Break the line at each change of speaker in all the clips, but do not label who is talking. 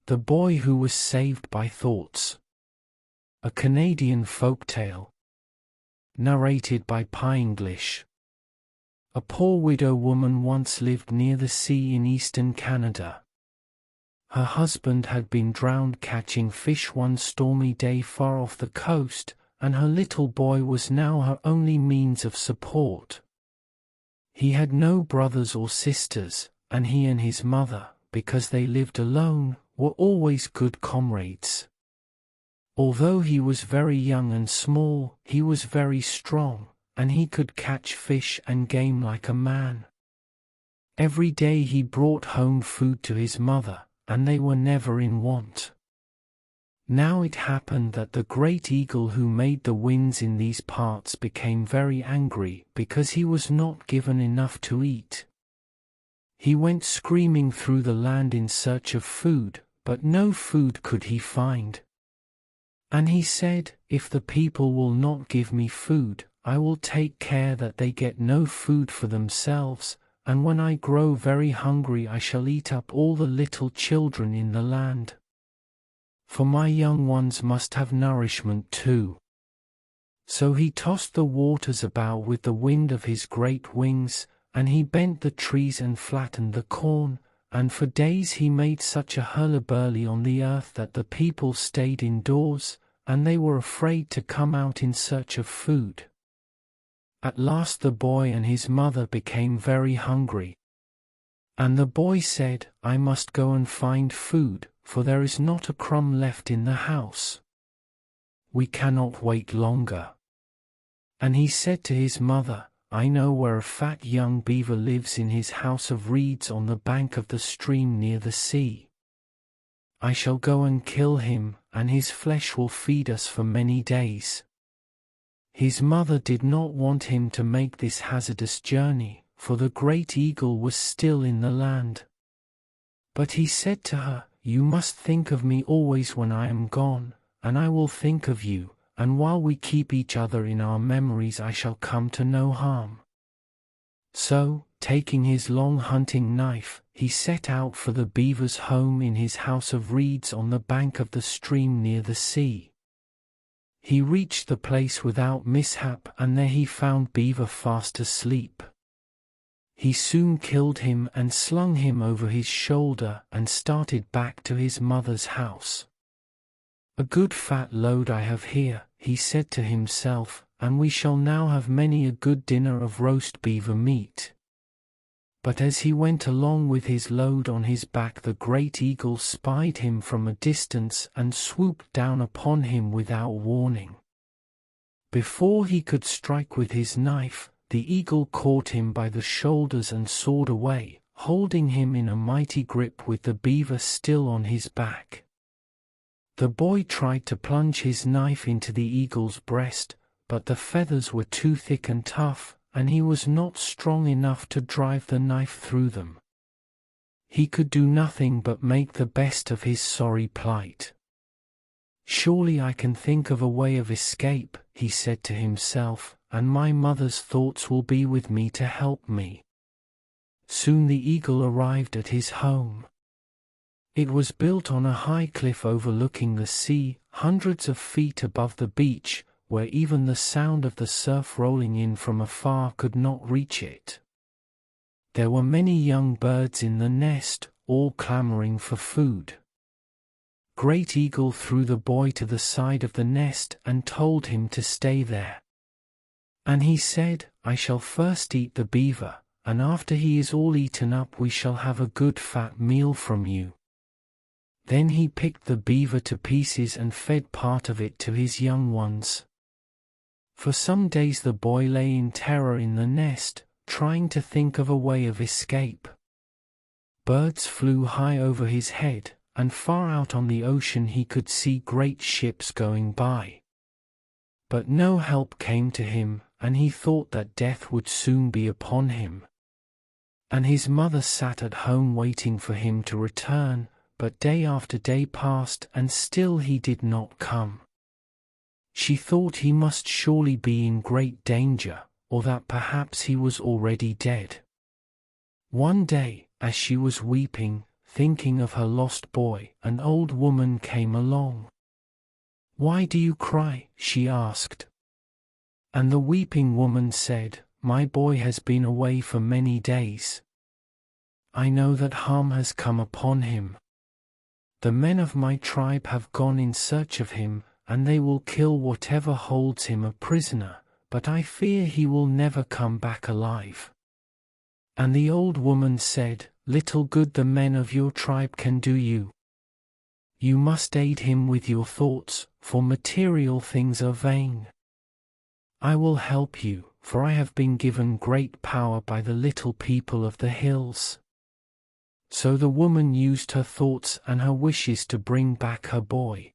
The Boy Who Was Saved by Thoughts. A Canadian folktale. Narrated by PiEnglish. A poor widow woman once lived near the sea in eastern Canada. Her husband had been drowned catching fish one stormy day far off the coast, and her little boy was now her only means of support. He had no brothers or sisters, and he and his mother, because they lived alone, were always good comrades. Although he was very young and small, he was very strong, and he could catch fish and game like a man. Every day he brought home food to his mother, and they were never in want. Now it happened that the great eagle who made the winds in these parts became very angry because he was not given enough to eat. He went screaming through the land in search of food, but no food could he find. And he said, "If the people will not give me food, I will take care that they get no food for themselves, and when I grow very hungry I shall eat up all the little children in the land. For my young ones must have nourishment too." So he tossed the waters about with the wind of his great wings, and he bent the trees and flattened the corn, and for days he made such a hurlyburly on the earth that the people stayed indoors, and they were afraid to come out in search of food. At last the boy and his mother became very hungry. And the boy said, "I must go and find food, for there is not a crumb left in the house. We cannot wait longer." And he said to his mother, "I know where a fat young beaver lives in his house of reeds on the bank of the stream near the sea. I shall go and kill him, and his flesh will feed us for many days." His mother did not want him to make this hazardous journey, for the great eagle was still in the land. But he said to her, "You must think of me always when I am gone, and I will think of you, and while we keep each other in our memories I shall come to no harm." So, taking his long hunting knife, he set out for the beaver's home in his house of reeds on the bank of the stream near the sea. He reached the place without mishap, and there he found Beaver fast asleep. He soon killed him and slung him over his shoulder and started back to his mother's house. "A good fat load I have here," he said to himself, "and we shall now have many a good dinner of roast beaver meat." But as he went along with his load on his back, the great eagle spied him from a distance and swooped down upon him without warning. Before he could strike with his knife, the eagle caught him by the shoulders and soared away, holding him in a mighty grip with the beaver still on his back. The boy tried to plunge his knife into the eagle's breast, but the feathers were too thick and tough, and he was not strong enough to drive the knife through them. He could do nothing but make the best of his sorry plight. "Surely I can think of a way of escape," he said to himself, "and my mother's thoughts will be with me to help me." Soon the eagle arrived at his home. It was built on a high cliff overlooking the sea, hundreds of feet above the beach, where even the sound of the surf rolling in from afar could not reach it. There were many young birds in the nest, all clamoring for food. Great Eagle threw the boy to the side of the nest and told him to stay there. And he said, "I shall first eat the beaver, and after he is all eaten up we shall have a good fat meal from you." Then he picked the beaver to pieces and fed part of it to his young ones. For some days the boy lay in terror in the nest, trying to think of a way of escape. Birds flew high over his head, and far out on the ocean he could see great ships going by. But no help came to him, and he thought that death would soon be upon him. And his mother sat at home waiting for him to return, but day after day passed and still he did not come. She thought he must surely be in great danger, or that perhaps he was already dead. One day, as she was weeping, thinking of her lost boy, an old woman came along. "Why do you cry?" she asked. And the weeping woman said, "My boy has been away for many days. I know that harm has come upon him. The men of my tribe have gone in search of him, and they will kill whatever holds him a prisoner, but I fear he will never come back alive." And the old woman said, "Little good the men of your tribe can do you. You must aid him with your thoughts, for material things are vain. I will help you, for I have been given great power by the little people of the hills." So the woman used her thoughts and her wishes to bring back her boy.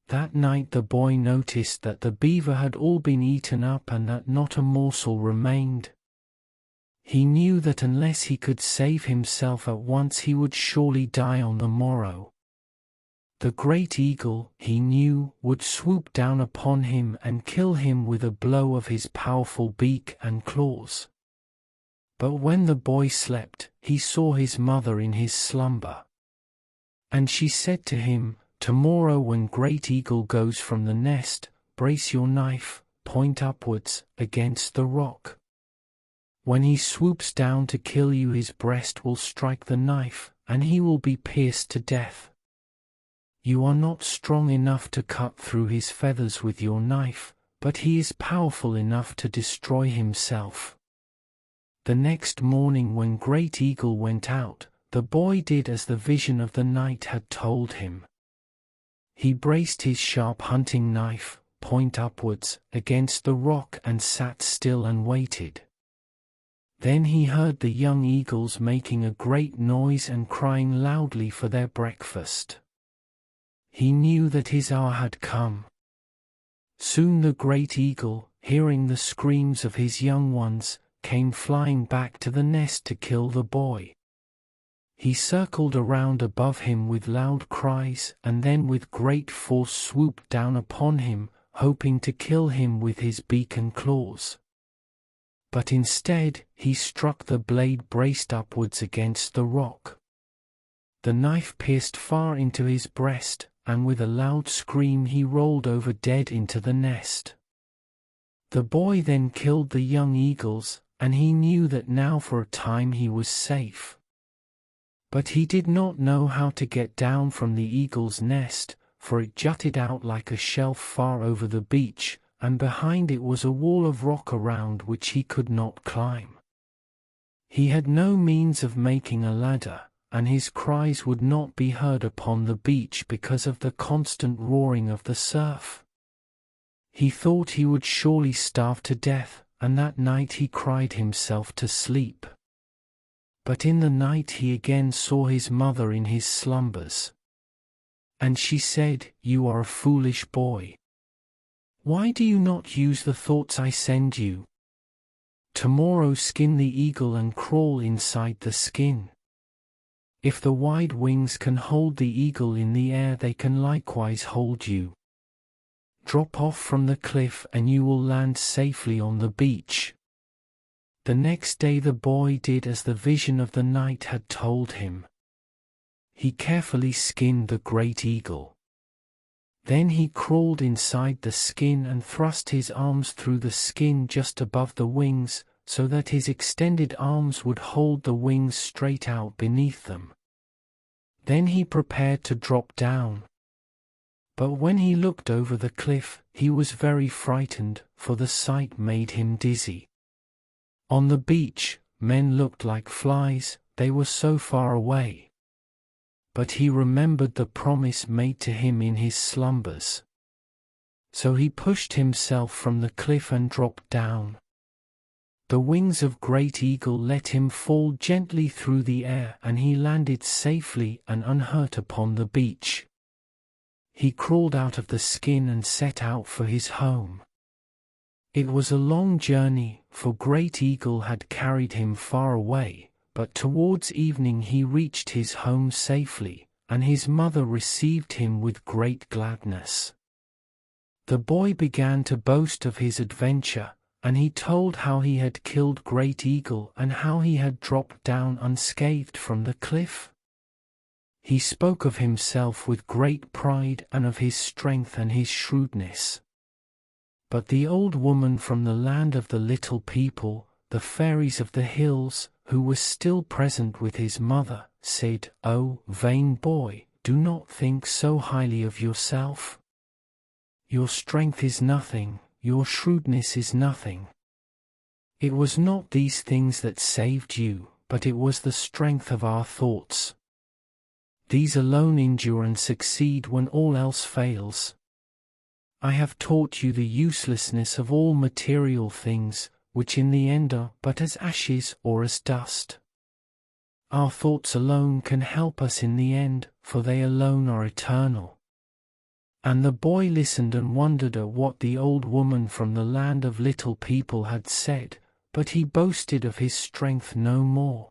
That night the boy noticed that the beaver had all been eaten up and that not a morsel remained. He knew that unless he could save himself at once he would surely die on the morrow. The great eagle, he knew, would swoop down upon him and kill him with a blow of his powerful beak and claws. But when the boy slept, he saw his mother in his slumber. And she said to him, "Tomorrow when Great Eagle goes from the nest, brace your knife, point upwards, against the rock. When he swoops down to kill you, his breast will strike the knife, and he will be pierced to death. You are not strong enough to cut through his feathers with your knife, but he is powerful enough to destroy himself." The next morning when Great Eagle went out, the boy did as the vision of the night had told him. He braced his sharp hunting knife, point upwards, against the rock and sat still and waited. Then he heard the young eagles making a great noise and crying loudly for their breakfast. He knew that his hour had come. Soon the great eagle, hearing the screams of his young ones, came flying back to the nest to kill the boy. He circled around above him with loud cries and then with great force swooped down upon him, hoping to kill him with his beak and claws. But instead, he struck the blade braced upwards against the rock. The knife pierced far into his breast, and with a loud scream he rolled over dead into the nest. The boy then killed the young eagles, and he knew that now for a time he was safe. But he did not know how to get down from the eagle's nest, for it jutted out like a shelf far over the beach, and behind it was a wall of rock around which he could not climb. He had no means of making a ladder, and his cries would not be heard upon the beach because of the constant roaring of the surf. He thought he would surely starve to death, and that night he cried himself to sleep. But in the night he again saw his mother in his slumbers. And she said, "You are a foolish boy. Why do you not use the thoughts I send you? Tomorrow skin the eagle and crawl inside the skin. If the wide wings can hold the eagle in the air, they can likewise hold you. Drop off from the cliff and you will land safely on the beach." The next day the boy did as the vision of the night had told him. He carefully skinned the great eagle. Then he crawled inside the skin and thrust his arms through the skin just above the wings, so that his extended arms would hold the wings straight out beneath them. Then he prepared to drop down. But when he looked over the cliff, he was very frightened, for the sight made him dizzy. On the beach, men looked like flies, they were so far away. But he remembered the promise made to him in his slumbers. So he pushed himself from the cliff and dropped down. The wings of Great Eagle let him fall gently through the air, and he landed safely and unhurt upon the beach. He crawled out of the skin and set out for his home. It was a long journey, for Great Eagle had carried him far away, but towards evening he reached his home safely, and his mother received him with great gladness. The boy began to boast of his adventure, and he told how he had killed Great Eagle and how he had dropped down unscathed from the cliff. He spoke of himself with great pride and of his strength and his shrewdness. But the old woman from the land of the little people, the fairies of the hills, who was still present with his mother, said, "Oh, vain boy, do not think so highly of yourself. Your strength is nothing, your shrewdness is nothing. It was not these things that saved you, but it was the strength of our thoughts. These alone endure and succeed when all else fails. I have taught you the uselessness of all material things, which in the end are but as ashes or as dust. Our thoughts alone can help us in the end, for they alone are eternal." And the boy listened and wondered at what the old woman from the land of little people had said, but he boasted of his strength no more.